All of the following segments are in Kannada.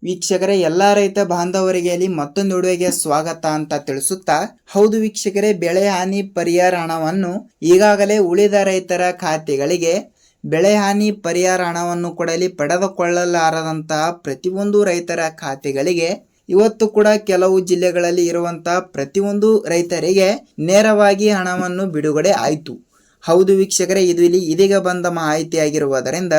ವೀಕ್ಷಕರೇ, ಎಲ್ಲ ರೈತ ಬಾಂಧವರಿಗೆ ಇಲ್ಲಿ ಮತ್ತೊಂದು ವಿಡಿಯೋಗೆ ಸ್ವಾಗತ ಅಂತ ತಿಳಿಸುತ್ತಾ, ಹೌದು ವೀಕ್ಷಕರೇ, ಬೆಳೆ ಹಾನಿ ಪರಿಹಾರ ಹಣವನ್ನು ಈಗಾಗಲೇ ಉಳಿದ ರೈತರ ಖಾತೆಗಳಿಗೆ ಬೆಳೆ ಹಾನಿ ಪರಿಹಾರ ಹಣವನ್ನು ಕೊಡಲಿ ಪಡೆದುಕೊಳ್ಳಲಾರದಂತಹ ಪ್ರತಿಯೊಂದು ರೈತರ ಖಾತೆಗಳಿಗೆ ಇವತ್ತು ಕೂಡ ಕೆಲವು ಜಿಲ್ಲೆಗಳಲ್ಲಿ ಇರುವಂತಹ ಪ್ರತಿಯೊಂದು ರೈತರಿಗೆ ನೇರವಾಗಿ ಹಣವನ್ನು ಬಿಡುಗಡೆ ಆಯಿತು. ಹೌದು ವೀಕ್ಷಕರೇ, ಇದು ಇಲ್ಲಿ ಇದೀಗ ಬಂದ ಮಾಹಿತಿಯಾಗಿರುವುದರಿಂದ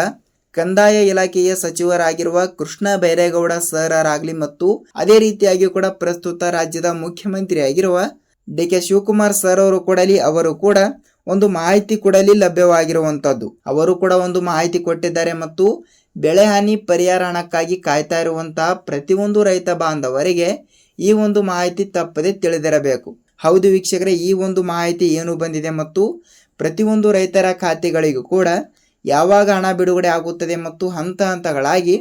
ಕಂದಾಯ ಇಲಾಖೆಯ ಸಚಿವರಾಗಿರುವ ಕೃಷ್ಣ ಬೈರೇಗೌಡ ಸರ್ ಮತ್ತು ಅದೇ ರೀತಿಯಾಗಿ ಕೂಡ ಪ್ರಸ್ತುತ ರಾಜ್ಯದ ಮುಖ್ಯಮಂತ್ರಿಯಾಗಿರುವ ಡಿ.ಕೆ. ಶಿವಕುಮಾರ್ ಸರ್ ಅವರು ಕೂಡ ಒಂದು ಮಾಹಿತಿ ಕೊಡಲಿ ಲಭ್ಯವಾಗಿರುವಂತದ್ದು. ಅವರು ಕೂಡ ಒಂದು ಮಾಹಿತಿ ಕೊಟ್ಟಿದ್ದಾರೆ ಮತ್ತು ಬೆಳೆ ಹಾನಿ ಪರಿಹಾರ ಹಣಕ್ಕಾಗಿ ಕಾಯ್ತಾ ಇರುವಂತಹ ಪ್ರತಿಯೊಂದು ರೈತ ಬಾಂಧವರಿಗೆ ಈ ಒಂದು ಮಾಹಿತಿ ತಪ್ಪದೆ ತಿಳಿದಿರಬೇಕು. ಹೌದು ವೀಕ್ಷಕರೇ, ಈ ಒಂದು ಮಾಹಿತಿ ಏನು ಬಂದಿದೆ ಮತ್ತು ಪ್ರತಿಯೊಂದು ರೈತರ ಖಾತೆಗಳಿಗೂ ಕೂಡ ಯಾವಾಗ ಹಣ ಬಿಡುಗಡೆ ಆಗುತ್ತದೆ ಮತ್ತು ಹಂತ ಹಂತಗಳಾಗಿ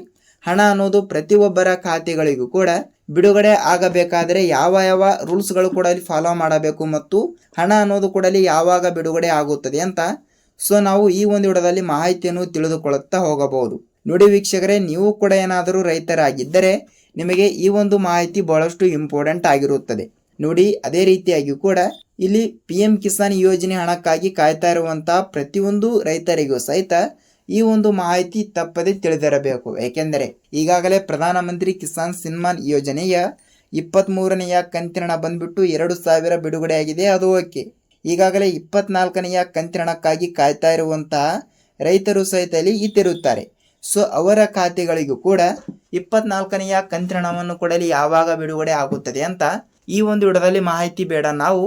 ಹಣ ಅನ್ನೋದು ಪ್ರತಿಯೊಬ್ಬರ ಖಾತೆಗಳಿಗೂ ಕೂಡ ಬಿಡುಗಡೆ ಆಗಬೇಕಾದರೆ ಯಾವ ಯಾವ ರೂಲ್ಸ್ಗಳು ಕೂಡ ಇಲ್ಲಿ ಫಾಲೋ ಮಾಡಬೇಕು ಮತ್ತು ಹಣ ಅನ್ನೋದು ಕೂಡ ಯಾವಾಗ ಬಿಡುಗಡೆ ಆಗುತ್ತದೆ ಅಂತ ನಾವು ಈ ಒಂದು ವಿಡಿಯೋದಲ್ಲಿ ಮಾಹಿತಿಯನ್ನು ತಿಳಿದುಕೊಳ್ಳುತ್ತಾ ಹೋಗಬಹುದು. ನೋಡಿ ವೀಕ್ಷಕರೇ, ನೀವು ಕೂಡ ಏನಾದರೂ ರೈತರಾಗಿದ್ದರೆ ನಿಮಗೆ ಈ ಒಂದು ಮಾಹಿತಿ ಬಹಳಷ್ಟು ಇಂಪಾರ್ಟೆಂಟ್ ಆಗಿರುತ್ತದೆ. ನೋಡಿ, ಅದೇ ರೀತಿಯಾಗಿ ಕೂಡ ಇಲ್ಲಿ PM ಕಿಸಾನ್ ಯೋಜನೆ ಹಣಕ್ಕಾಗಿ ಕಾಯ್ತಾ ಇರುವಂತಹ ಪ್ರತಿಯೊಂದು ರೈತರಿಗೂ ಸಹಿತ ಈ ಒಂದು ಮಾಹಿತಿ ತಪ್ಪದೆ ತಿಳಿದಿರಬೇಕು. ಏಕೆಂದರೆ ಈಗಾಗಲೇ ಪ್ರಧಾನಮಂತ್ರಿ ಕಿಸಾನ್ ಸನ್ಮಾನ್ ಯೋಜನೆಯ 23ನೆಯ ಕಂತಿನ ಬಂದ್ಬಿಟ್ಟು 2,000 ಬಿಡುಗಡೆ ಆಗಿದೆ. ಅದು ಓಕೆ. ಈಗಾಗಲೇ 24ನೆಯ ಕಂತಿನಕ್ಕಾಗಿ ಕಾಯ್ತಾ ಇರುವಂತಹ ರೈತರು ಸಹಿತ ಇಲ್ಲಿ ಇತ್ತಿರುತ್ತಾರೆ. ಅವರ ಖಾತೆಗಳಿಗೂ ಕೂಡ 24ನೆಯ ಕಂತಿನವನ್ನು ಕೊಡಲಿ ಯಾವಾಗ ಬಿಡುಗಡೆ ಆಗುತ್ತದೆ ಅಂತ ಈ ಒಂದು ವಿಡಿಯೋದಲ್ಲಿ ಮಾಹಿತಿ ಬೇಡ, ನಾವು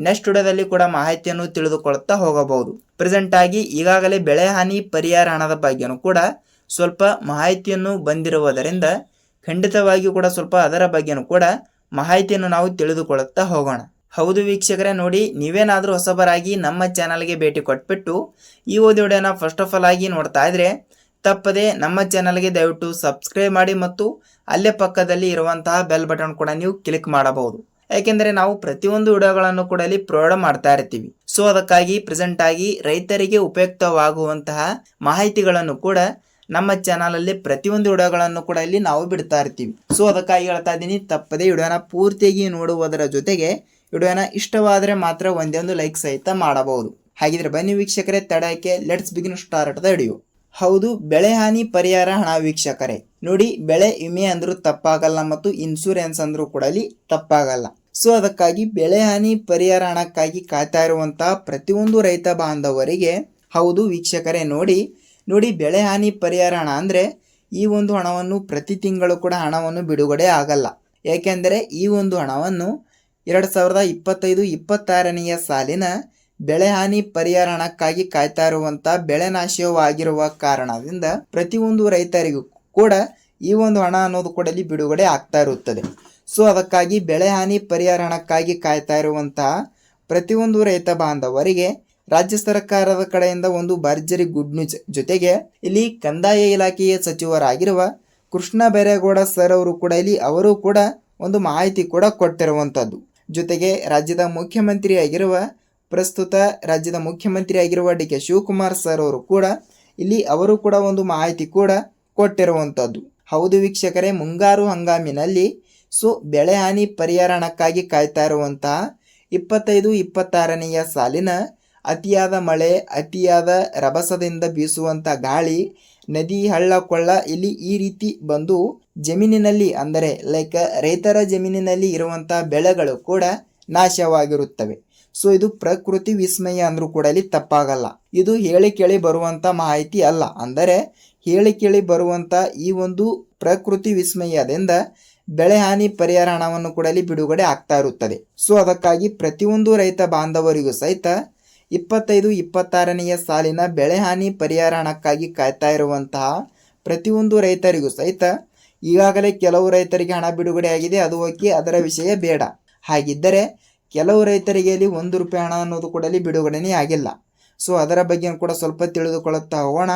ನೆಕ್ಸ್ಟ್ ವಿಡಿಯೋದಲ್ಲಿ ಕೂಡ ಮಾಹಿತಿಯನ್ನು ತಿಳಿದುಕೊಳ್ಳುತ್ತಾ ಹೋಗಬಹುದು. ಪ್ರೆಸೆಂಟ್ ಆಗಿ ಈಗಾಗಲೇ ಬೆಳೆ ಹಾನಿ ಪರಿಹಾರ ಹಣದ ಬಗ್ಗೆನೂ ಕೂಡ ಸ್ವಲ್ಪ ಮಾಹಿತಿಯನ್ನು ಬಂದಿರುವುದರಿಂದ ಖಂಡಿತವಾಗಿ ಕೂಡ ಸ್ವಲ್ಪ ಅದರ ಬಗ್ಗೆನೂ ಕೂಡ ಮಾಹಿತಿಯನ್ನು ನಾವು ತಿಳಿದುಕೊಳ್ಳುತ್ತಾ ಹೋಗೋಣ. ಹೌದು ವೀಕ್ಷಕರೇ, ನೋಡಿ, ನೀವೇನಾದರೂ ಹೊಸಬರಾಗಿ ನಮ್ಮ ಚಾನಲ್ಗೆ ಭೇಟಿ ಕೊಟ್ಬಿಟ್ಟು ಈ ಒಂದು ವಿಡಿಯೋನ ಫಸ್ಟ್ ಆಫ್ ಆಲ್ ಆಗಿ ನೋಡ್ತಾ ಇದ್ರೆ ತಪ್ಪದೆ ನಮ್ಮ ಚಾನಲ್ಗೆ ದಯವಿಟ್ಟು ಸಬ್ಸ್ಕ್ರೈಬ್ ಮಾಡಿ ಮತ್ತು ಅಲ್ಲೇ ಪಕ್ಕದಲ್ಲಿ ಇರುವಂತಹ ಬೆಲ್ ಬಟನ್ ಕೂಡ ನೀವು ಕ್ಲಿಕ್ ಮಾಡಬಹುದು. ಯಾಕೆಂದರೆ ನಾವು ಪ್ರತಿಯೊಂದು ವಿಡಿಯೋಗಳನ್ನು ಕೂಡ ಇಲ್ಲಿ ಪ್ರೊವೈಡ್ ಮಾಡ್ತಾ ಇರ್ತೀವಿ. ಅದಕ್ಕಾಗಿ ಪ್ರೆಸೆಂಟ್ ಆಗಿ ರೈತರಿಗೆ ಉಪಯುಕ್ತವಾಗುವಂತಹ ಮಾಹಿತಿಗಳನ್ನು ಕೂಡ ನಮ್ಮ ಚಾನಲ್ ಅಲ್ಲಿ ಪ್ರತಿಯೊಂದು ವಿಡಿಯೋಗಳನ್ನು ಕೂಡ ಇಲ್ಲಿ ನಾವು ಬಿಡ್ತಾ ಇರ್ತೀವಿ. ಅದಕ್ಕಾಗಿ ಹೇಳ್ತಾ ಇದ್ದೀನಿ, ತಪ್ಪದೆ ವಿಡಿಯೋನ ಪೂರ್ತಿಯಾಗಿ ನೋಡುವುದರ ಜೊತೆಗೆ ವಿಡಿಯೋನ ಇಷ್ಟವಾದರೆ ಮಾತ್ರ ಒಂದೇ ಲೈಕ್ ಸಹಿತ ಮಾಡಬಹುದು. ಹಾಗಿದ್ರೆ ಬನ್ನಿ ವೀಕ್ಷಕರೇ, ತಡಕ್ಕೆ let's begin start the video. ಹೌದು, ಬೆಳೆ ಹಾನಿ ಪರಿಹಾರ ಹಣ ವೀಕ್ಷಕರೇ, ನೋಡಿ, ಬೆಳೆ ವಿಮೆ ಅಂದ್ರೂ ತಪ್ಪಾಗಲ್ಲ ಮತ್ತು ಇನ್ಶೂರೆನ್ಸ್ ಅಂದ್ರೂ ಕೂಡ ಇಲ್ಲಿ ತಪ್ಪಾಗಲ್ಲ. ಅದಕ್ಕಾಗಿ ಬೆಳೆ ಹಾನಿ ಪರಿಹಾರ ಹಣಕ್ಕಾಗಿ ಕಾಯ್ತಾ ಇರುವಂತಹ ಪ್ರತಿಯೊಂದು ರೈತ ಬಾಂಧವರಿಗೆ ಹೌದು ವೀಕ್ಷಕರೇ, ನೋಡಿ ಬೆಳೆ ಹಾನಿ ಪರಿಹಾರ ಹಣ ಅಂದ್ರೆ ಈ ಒಂದು ಹಣವನ್ನು ಪ್ರತಿ ತಿಂಗಳು ಕೂಡ ಹಣವನ್ನು ಬಿಡುಗಡೆ ಆಗಲ್ಲ. ಏಕೆಂದರೆ ಈ ಒಂದು ಹಣವನ್ನು 2025-26ನೆಯ ಸಾಲಿನ ಬೆಳೆ ಹಾನಿ ಪರಿಹಾರ ಹಣಕ್ಕಾಗಿ ಕಾಯ್ತಾ ಇರುವಂತಹ ಬೆಳೆ ನಾಶವಾಗಿರುವ ಕಾರಣದಿಂದ ಪ್ರತಿಯೊಂದು ರೈತರಿಗೂ ಕೂಡ ಈ ಒಂದು ಹಣ ಅನ್ನೋದು ಕೂಡ ಇಲ್ಲಿ ಬಿಡುಗಡೆ ಆಗ್ತಾ ಇರುತ್ತದೆ. ಅದಕ್ಕಾಗಿ ಬೆಳೆ ಹಾನಿ ಪರಿಹಾರ ಹಣಕ್ಕಾಗಿ ಕಾಯ್ತಾ ಇರುವಂತಹ ಪ್ರತಿಯೊಂದು ರೈತ ಬಾಂಧವರಿಗೆ ರಾಜ್ಯ ಸರ್ಕಾರದ ಕಡೆಯಿಂದ ಒಂದು ಭರ್ಜರಿ ಗುಡ್ ನ್ಯೂಸ್ ಜೊತೆಗೆ ಇಲ್ಲಿ ಕಂದಾಯ ಇಲಾಖೆಯ ಸಚಿವರಾಗಿರುವ ಕೃಷ್ಣ ಬೈರೇಗೌಡ ಸರ್ ಅವರು ಕೂಡ ಒಂದು ಮಾಹಿತಿ ಕೂಡ ಕೊಟ್ಟಿರುವಂತದ್ದು. ಜೊತೆಗೆ ಪ್ರಸ್ತುತ ರಾಜ್ಯದ ಮುಖ್ಯಮಂತ್ರಿಯಾಗಿರುವ ಡಿ.ಕೆ. ಶಿವಕುಮಾರ್ ಸರ್ ಅವರು ಕೂಡ ಒಂದು ಮಾಹಿತಿ ಕೂಡ ಕೊಟ್ಟಿರುವಂತದ್ದು. ಹೌದು ವೀಕ್ಷಕರೇ, ಮುಂಗಾರು ಹಂಗಾಮಿನಲ್ಲಿ ಬೆಳೆ ಹಾನಿ ಪರಿಹಾರ ಹಣಕ್ಕಾಗಿ ಕಾಯ್ತಾ ಇರುವಂತಹ 25-26ನೆಯ ಸಾಲಿನ ಅತಿಯಾದ ಮಳೆ, ಅತಿಯಾದ ರಭಸದಿಂದ ಬೀಸುವಂತ ಗಾಳಿ, ನದಿ, ಹಳ್ಳ ಕೊಳ್ಳ ಇಲ್ಲಿ ಈ ರೀತಿ ಬಂದು ಜಮೀನಿನಲ್ಲಿ ಅಂದರೆ ರೈತರ ಜಮೀನಿನಲ್ಲಿ ಇರುವಂತಹ ಬೆಳೆಗಳು ಕೂಡ ನಾಶವಾಗಿರುತ್ತವೆ. ಇದು ಪ್ರಕೃತಿ ವಿಸ್ಮಯ ಅಂದ್ರೂ ಕೂಡ ಇಲ್ಲಿ ತಪ್ಪಾಗಲ್ಲ. ಇದು ಹೇಳಿ ಕೇಳಿ ಬರುವಂತ ಮಾಹಿತಿ ಅಲ್ಲ, ಅಂದರೆ ಹೇಳಿ ಕೇಳಿ ಬರುವಂತ ಈ ಒಂದು ಪ್ರಕೃತಿ ವಿಸ್ಮಯದಿಂದ ಬೆಳೆ ಹಾನಿ ಪರಿಹಾರ ಹಣವನ್ನು ಕೂಡ ಇಲ್ಲಿ ಬಿಡುಗಡೆ ಆಗ್ತಾ ಇರುತ್ತದೆ. ಅದಕ್ಕಾಗಿ ಪ್ರತಿಯೊಂದು ರೈತ ಬಾಂಧವರಿಗೂ ಸಹಿತ 25-26ನೆಯ ಸಾಲಿನ ಬೆಳೆ ಹಾನಿ ಪರಿಹಾರ ಹಣಕ್ಕಾಗಿ ಕಾಯ್ತಾ ಇರುವಂತಹ ಪ್ರತಿಯೊಂದು ರೈತರಿಗೂ ಸಹಿತ ಈಗಾಗಲೇ ಕೆಲವು ರೈತರಿಗೆ ಹಣ ಬಿಡುಗಡೆ ಆಗಿದೆ. ಅದು ಓಕೆ, ಅದರ ವಿಷಯ ಬೇಡ. ಹಾಗಿದ್ದರೆ ಕೆಲವು ರೈತರಿಗೆ ಇಲ್ಲಿ ₹1 ಹಣ ಅನ್ನೋದು ಕೂಡ ಇಲ್ಲಿ ಬಿಡುಗಡೆನೇ ಆಗಿಲ್ಲ. ಅದರ ಬಗ್ಗೆ ಕೂಡ ಸ್ವಲ್ಪ ತಿಳಿದುಕೊಳ್ಳುತ್ತಾ ಹೋಗೋಣ.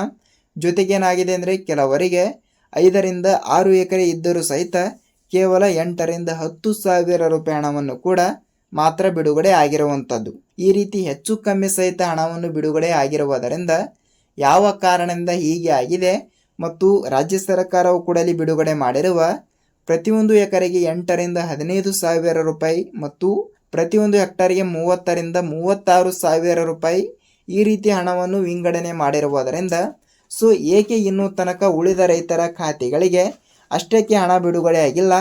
ಜೊತೆಗೇನಾಗಿದೆ ಅಂದರೆ ಕೆಲವರಿಗೆ 5ರಿಂದ 6 ಎಕರೆ ಇದ್ದರೂ ಸಹಿತ ಕೇವಲ 8ರಿಂದ 10,000 ರೂಪಾಯಿ ಹಣವನ್ನು ಕೂಡ ಮಾತ್ರ ಬಿಡುಗಡೆ ಆಗಿರುವಂಥದ್ದು. ಈ ರೀತಿ ಹೆಚ್ಚು ಕಮ್ಮಿ ಸಹಿತ ಹಣವನ್ನು ಬಿಡುಗಡೆ ಆಗಿರುವುದರಿಂದ ಯಾವ ಕಾರಣದಿಂದ ಹೀಗೆ ಆಗಿದೆ ಮತ್ತು ರಾಜ್ಯ ಸರ್ಕಾರವು ಕೂಡ ಇಲ್ಲಿ ಬಿಡುಗಡೆ ಮಾಡಿರುವ ಪ್ರತಿಯೊಂದು ಎಕರೆಗೆ 8 ರಿಂದ 15 ಸಾವಿರ ರೂಪಾಯಿ ಮತ್ತು ಪ್ರತಿಯೊಂದು ಹೆಕ್ಟರ್ಗೆ 30 ರಿಂದ 36 ಸಾವಿರ ರೂಪಾಯಿ ಈ ರೀತಿ ಹಣವನ್ನು ವಿಂಗಡಣೆ ಮಾಡಿರುವುದರಿಂದ ಸೊ ಏಕೆ ಇನ್ನೂ ತನಕ ಉಳಿದ ರೈತರ ಖಾತೆಗಳಿಗೆ ಅಷ್ಟಕ್ಕೆ ಹಣ ಬಿಡುಗಡೆ ಆಗಿಲ್ಲ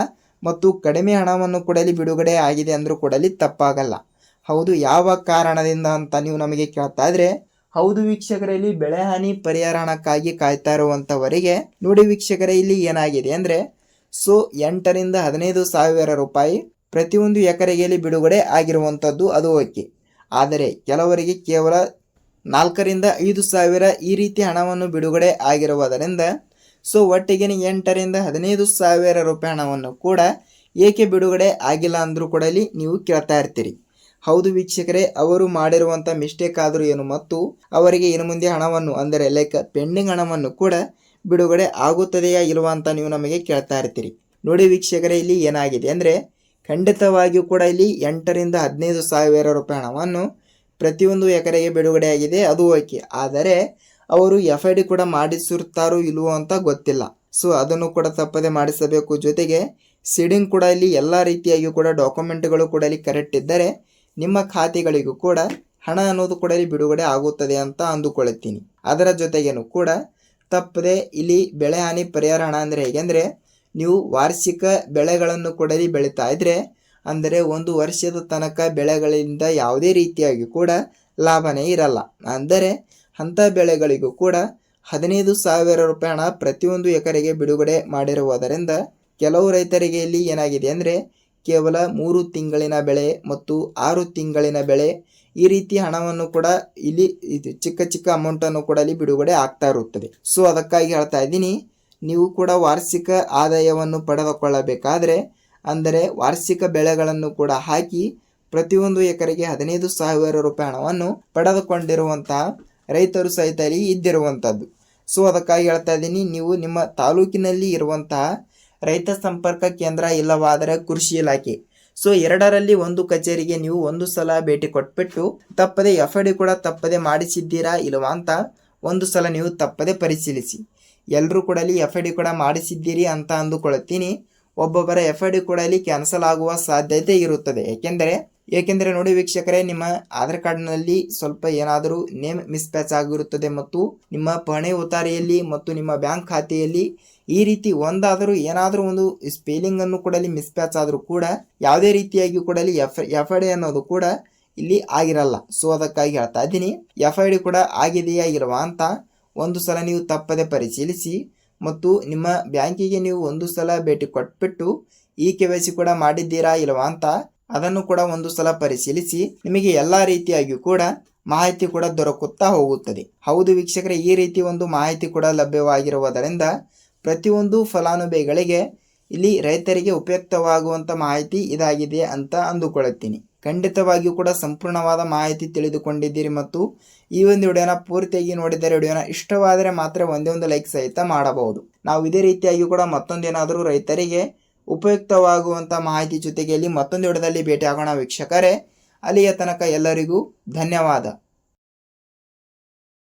ಮತ್ತು ಕಡಿಮೆ ಹಣವನ್ನು ಕೂಡ ಇಲ್ಲಿ ಬಿಡುಗಡೆ ಆಗಿದೆ ಅಂದರೂ ಕೂಡ ಇಲ್ಲಿ ತಪ್ಪಾಗಲ್ಲ. ಹೌದು, ಯಾವ ಕಾರಣದಿಂದ ಅಂತ ನೀವು ನಮಗೆ ಕೇಳ್ತಾ ಇದ್ರೆ, ಹೌದು ವೀಕ್ಷಕರಲ್ಲಿ, ಬೆಳೆ ಹಾನಿ ಪರಿಹಾರ ಹಣಕ್ಕಾಗಿ ಕಾಯ್ತಾ ಇರುವಂಥವರಿಗೆ ನೋಡಿ ವೀಕ್ಷಕರೇ, ಇಲ್ಲಿ ಏನಾಗಿದೆ ಅಂದರೆ ಸೊ 8 ರಿಂದ 15 ಸಾವಿರ ರೂಪಾಯಿ ಪ್ರತಿಯೊಂದು ಎಕರೆಗೆ ಬಿಡುಗಡೆ ಆಗಿರುವಂಥದ್ದು, ಅದು ಓಕೆ. ಆದರೆ ಕೆಲವರಿಗೆ ಕೇವಲ 4 ರಿಂದ 5 ಸಾವಿರ ಈ ರೀತಿ ಹಣವನ್ನು ಬಿಡುಗಡೆ ಆಗಿರುವುದರಿಂದ ಸೊ ಒಟ್ಟಿಗೆ 8 ರಿಂದ 15 ಸಾವಿರ ರೂಪಾಯಿ ಹಣವನ್ನು ಕೂಡ ಏಕೆ ಬಿಡುಗಡೆ ಆಗಿಲ್ಲ ಅಂದರೂ ಕೂಡ ಇಲ್ಲಿ ನೀವು ಕೇಳ್ತಾ ಇರ್ತೀರಿ. ಹೌದು ವೀಕ್ಷಕರೇ, ಅವರು ಮಾಡಿರುವಂಥ ಮಿಸ್ಟೇಕ್ ಆದರೂ ಏನು ಮತ್ತು ಅವರಿಗೆ ಇನ್ನು ಮುಂದೆ ಹಣವನ್ನು ಅಂದರೆ ಲೈಕ್ ಪೆಂಡಿಂಗ್ ಹಣವನ್ನು ಕೂಡ ಬಿಡುಗಡೆ ಆಗುತ್ತದೆಯಾ ಇಲ್ವಾ ಅಂತ ನೀವು ನಮಗೆ ಕೇಳ್ತಾ ಇರ್ತೀರಿ. ನೋಡಿ ವೀಕ್ಷಕರೇ, ಇಲ್ಲಿ ಏನಾಗಿದೆ ಅಂದರೆ ಖಂಡಿತವಾಗಿಯೂ ಕೂಡ ಇಲ್ಲಿ 8 ರಿಂದ 15 ಸಾವಿರ ರೂಪಾಯಿ ಹಣವನ್ನು ಪ್ರತಿಯೊಂದು ಎಕರೆಗೆ ಬಿಡುಗಡೆ ಆಗಿದೆ, ಅದು ಓಕೆ. ಆದರೆ ಅವರು FID ಕೂಡ ಮಾಡಿಸಿರ್ತಾರೋ ಇಲ್ವೋ ಅಂತ ಗೊತ್ತಿಲ್ಲ. ಸೊ ಅದನ್ನು ಕೂಡ ತಪ್ಪದೆ ಮಾಡಿಸಬೇಕು. ಜೊತೆಗೆ ಸೀಡಿಂಗ್ ಕೂಡ ಇಲ್ಲಿ ಎಲ್ಲ ರೀತಿಯಾಗಿ ಕೂಡ ಡಾಕ್ಯುಮೆಂಟ್ಗಳು ಕೂಡ ಇಲ್ಲಿ ಕರೆಕ್ಟ್ ಇದ್ದರೆ ನಿಮ್ಮ ಖಾತೆಗಳಿಗೂ ಕೂಡ ಹಣ ಅನ್ನೋದು ಕೂಡ ಇಲ್ಲಿ ಬಿಡುಗಡೆ ಆಗುತ್ತದೆ ಅಂತ ಅಂದುಕೊಳ್ಳುತ್ತೀನಿ. ಅದರ ಜೊತೆಗೇನು ಕೂಡ ತಪ್ಪದೆ ಇಲ್ಲಿ ಬೆಳೆ ಹಾನಿ ಪರಿಹಾರ ಹಣ ಅಂದರೆ ಹೇಗೆಂದರೆ, ನೀವು ವಾರ್ಷಿಕ ಬೆಳೆಗಳನ್ನು ಕೂಡ ಇಲ್ಲಿ ಬೆಳೀತಾ ಇದ್ರೆ ಅಂದರೆ 1 ವರ್ಷದ ತನಕ ಬೆಳೆಗಳಿಂದ ಯಾವುದೇ ರೀತಿಯಾಗಿ ಕೂಡ ಲಾಭನೇ ಇರಲ್ಲ. ಅಂದರೆ ಅಂಥ ಬೆಳೆಗಳಿಗೂ ಕೂಡ 15 ಸಾವಿರ ರೂಪಾಯಿ ಹಣ ಪ್ರತಿಯೊಂದು ಎಕರೆಗೆ ಬಿಡುಗಡೆ ಮಾಡಿರುವುದರಿಂದ ಕೆಲವು ರೈತರಿಗೆ ಇಲ್ಲಿ ಏನಾಗಿದೆ ಅಂದರೆ ಕೇವಲ 3 ತಿಂಗಳಿನ ಬೆಳೆ ಮತ್ತು 6 ತಿಂಗಳಿನ ಬೆಳೆ ಈ ರೀತಿ ಹಣವನ್ನು ಕೂಡ ಇಲ್ಲಿ ಚಿಕ್ಕ ಚಿಕ್ಕ ಅಮೌಂಟನ್ನು ಕೂಡ ಇಲ್ಲಿ ಬಿಡುಗಡೆ ಆಗ್ತಾ ಇರುತ್ತದೆ. ಸೊ ಅದಕ್ಕಾಗಿ ಹೇಳ್ತಾ ಇದ್ದೀನಿ, ನೀವು ಕೂಡ ವಾರ್ಷಿಕ ಆದಾಯವನ್ನು ಪಡೆದುಕೊಳ್ಳಬೇಕಾದ್ರೆ ಅಂದರೆ ವಾರ್ಷಿಕ ಬೆಳೆಗಳನ್ನು ಕೂಡ ಹಾಕಿ ಪ್ರತಿಯೊಂದು ಎಕರೆಗೆ 15 ಸಾವಿರ ರೂಪಾಯಿ ಹಣವನ್ನು ಪಡೆದುಕೊಂಡಿರುವಂತಹ ರೈತರು ಸಹಿತ ಇಲ್ಲಿ ಇದ್ದಿರುವಂಥದ್ದು. ಸೊ ಅದಕ್ಕಾಗಿ ಹೇಳ್ತಾ ಇದ್ದೀನಿ, ನೀವು ನಿಮ್ಮ ತಾಲೂಕಿನಲ್ಲಿ ಇರುವಂತಹ ರೈತ ಸಂಪರ್ಕ ಕೇಂದ್ರ ಇಲ್ಲವಾದರೆ ಕೃಷಿ ಇಲಾಖೆ, ಸೊ ಎರಡರಲ್ಲಿ ಒಂದು ಕಚೇರಿಗೆ ನೀವು ಒಂದು ಸಲ ಭೇಟಿ ಕೊಟ್ಬಿಟ್ಟು ತಪ್ಪದೆ FID ಕೂಡ ತಪ್ಪದೆ ಮಾಡಿಸಿದ್ದೀರಾ ಇಲ್ಲವಾ ಅಂತ ಒಂದು ಸಲ ನೀವು ತಪ್ಪದೆ ಪರಿಶೀಲಿಸಿ. ಎಲ್ಲರೂ ಕೂಡ ಇಲ್ಲಿ FID ಕೂಡ ಮಾಡಿಸಿದ್ದೀರಿ ಅಂತ ಅಂದುಕೊಳ್ಳುತ್ತೀನಿ. ಒಬ್ಬೊಬ್ಬರ FID ಕೂಡ ಇಲ್ಲಿ ಕ್ಯಾನ್ಸಲ್ ಆಗುವ ಸಾಧ್ಯತೆ ಇರುತ್ತದೆ. ಏಕೆಂದರೆ ನೋಡಿ ವೀಕ್ಷಕರೇ, ನಿಮ್ಮ ಆಧಾರ್ ಕಾರ್ಡ್ನಲ್ಲಿ ಸ್ವಲ್ಪ ಏನಾದರೂ ನೇಮ್ ಮಿಸ್ಪ್ಯಾಚ್ ಆಗಿರುತ್ತದೆ ಮತ್ತು ನಿಮ್ಮ ಪಹಣಿ ಉತಾರಿಯಲ್ಲಿ ಮತ್ತು ನಿಮ್ಮ ಬ್ಯಾಂಕ್ ಖಾತೆಯಲ್ಲಿ ಈ ರೀತಿ ಏನಾದರೂ ಒಂದು ಸ್ಪೆಲ್ಲಿಂಗ್ ಅನ್ನು ಕೂಡ ಇಲ್ಲಿ ಮಿಸ್ಪ್ಯಾಚ್ ಆದರೂ ಕೂಡ ಯಾವುದೇ ರೀತಿಯಾಗಿ ಕೂಡ ಇಲ್ಲಿ FID ಅನ್ನೋದು ಕೂಡ ಇಲ್ಲಿ ಆಗಿರಲ್ಲ. ಸೊ ಅದಕ್ಕಾಗಿ ಹೇಳ್ತಾ ಇದ್ದೀನಿ, FID ಕೂಡ ಆಗಿದೆಯಾ ಇಲ್ವಾ ಅಂತ ಒಂದು ಸಲ ನೀವು ತಪ್ಪದೆ ಪರಿಶೀಲಿಸಿ ಮತ್ತು ನಿಮ್ಮ ಬ್ಯಾಂಕಿಗೆ ನೀವು ಒಂದು ಸಲ ಭೇಟಿ ಕೊಟ್ಬಿಟ್ಟು ಈ KYC ಕೂಡ ಮಾಡಿದ್ದೀರಾ ಇಲ್ವಾ ಅಂತ ಅದನ್ನು ಕೂಡ ಒಂದು ಸಲ ಪರಿಶೀಲಿಸಿ. ನಿಮಗೆ ಎಲ್ಲ ರೀತಿಯಾಗಿಯೂ ಕೂಡ ಮಾಹಿತಿ ಕೂಡ ದೊರಕುತ್ತಾ ಹೋಗುತ್ತದೆ. ಹೌದು ವೀಕ್ಷಕರೇ, ಈ ರೀತಿ ಒಂದು ಮಾಹಿತಿ ಕೂಡ ಲಭ್ಯವಾಗಿರುವುದರಿಂದ ಪ್ರತಿಯೊಂದು ಫಲಾನುಭವಿಗಳಿಗೆ ಇಲ್ಲಿ ರೈತರಿಗೆ ಉಪಯುಕ್ತವಾಗುವಂಥ ಮಾಹಿತಿ ಇದಾಗಿದೆ ಅಂತ ಅಂದುಕೊಳ್ಳುತ್ತೀನಿ. ಖಂಡಿತವಾಗಿಯೂ ಕೂಡ ಸಂಪೂರ್ಣವಾದ ಮಾಹಿತಿ ತಿಳಿದುಕೊಂಡಿದ್ದೀರಿ ಮತ್ತು ಈ ಒಂದು ವಿಡಿಯೋನ ಪೂರ್ತಿಯಾಗಿ ನೋಡಿದರೆ ವಿಡಿಯೋನ ಇಷ್ಟವಾದರೆ ಮಾತ್ರ ಒಂದೇ ಒಂದು ಲೈಕ್ ಸಹಿತ ಮಾಡಬಹುದು. ನಾವು ಇದೇ ರೀತಿಯಾಗಿ ಕೂಡ ಮತ್ತೊಂದೇನಾದರೂ ರೈತರಿಗೆ ಉಪಯುಕ್ತವಾಗುವಂಥ ಮಾಹಿತಿ ಜೊತೆಗೆ ಇಲ್ಲಿ ಮತ್ತೊಂದು ವಿಡಿಯೋದಲ್ಲಿ ಭೇಟಿ ಆಗೋಣ ವೀಕ್ಷಕರೇ. ಅಲ್ಲಿಯ ತನಕ ಎಲ್ಲರಿಗೂ ಧನ್ಯವಾದ.